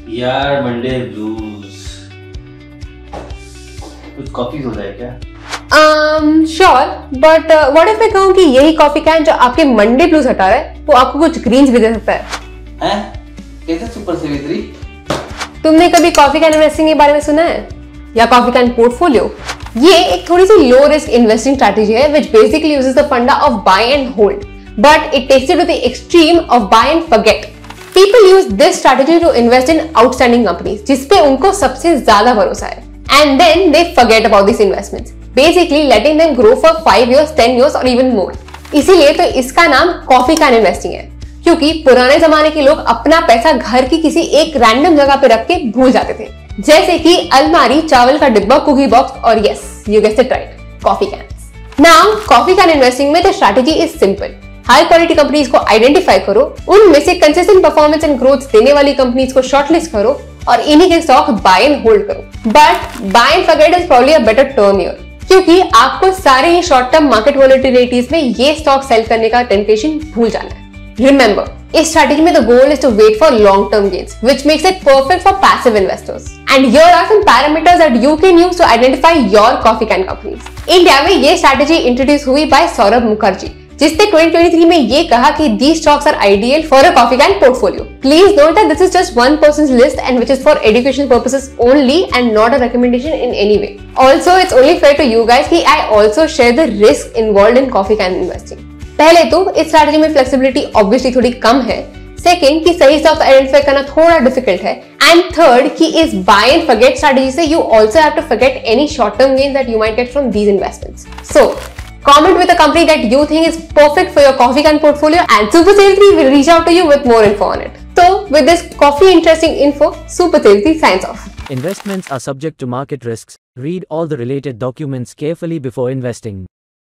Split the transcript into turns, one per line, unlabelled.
यार Monday blues, कुछ coffee हो जाए क्या?
श्योर, बट व्हाट इफ मैं कहूँ कि यही कॉफी कैन जो आपके मंडे ब्लूज हटा रहा है वो आपको कुछ ग्रीन्स भी दे सकता है?
हैं? कैसे सुपर सेवित्री?
तुमने कभी कॉफी कैन इन्वेस्टिंग के बारे में सुना है या कॉफी कैन पोर्टफोलियो? ये एक थोड़ी सी लो रिस्क इन्वेस्टिंग स्ट्रैटेजी है which basically uses the funda of buy and hold, but it takes it to the extreme of buy and forget. People use this strategy to invest in outstanding companies जिसपे उनको सबसे ज्यादा भरोसा है, and then they forget about this investments, basically letting them grow for 5 years, 10 years और even more. इसीलिए तो इसका नाम कॉफी कैन इन्वेस्टिंग है, क्योंकि पुराने जमाने के लोग अपना पैसा घर की किसी एक रैंडम जगह पे रख के भूल जाते थे, जैसे कि अलमारी, चावल का डिब्बा, कुकी बॉक्स और yes you guessed it right, coffee cans. Now coffee can investing में the strategy is simple. High quality companies को आइडेंटिफाई करो, उनमें से कंसिस्टेंट परफॉर्मेंस एंड ग्रोथ देने वाली कंपनीज को शॉर्टलिस्ट करो और इन्हीं के स्टॉक बाय एंड होल्ड करो. But by and forget is probably a better term here, क्योंकि आपको सारे ही शॉर्ट टर्म मार्केट वोलेटिलिटीज में ये स्टॉक सेल करने का टेम्पटेशन भूल जाना है. रिमेंबर, इस स्ट्रैटेजी में the goal is to wait for long term gains, which makes it perfect for passive investors. And here are some parameters that you can use to identify your coffee can companies. India में ये strategy introduce हुई by Saurabh Mukherjee, जिसने 2023 में ये कहा कि these stocks are ideal for a coffee can portfolio. Please note that this is just one person's list and which is for educational purposes only and not a recommendation in any way. Also, it's only fair to you guys कि I also share the risk involved in coffee can investing. पहले तो इस strategy में flexibility obviously थोड़ी कम है. Second कि सही stocks identify करना थोड़ा डिफिकल्ट है. एंड थर्ड कि इस बाय एंड फॉरगेट स्ट्रैटेजी से you also have to forget any short term gain that you might get from these investments. So comment with a company that you think is perfect for your coffee can portfolio and Super Seviत्री will reach out to you with more info on it. So with this coffee interesting info, Super Seviत्री signs off.
Investments are subject to market risks. Read all the related documents carefully before investing.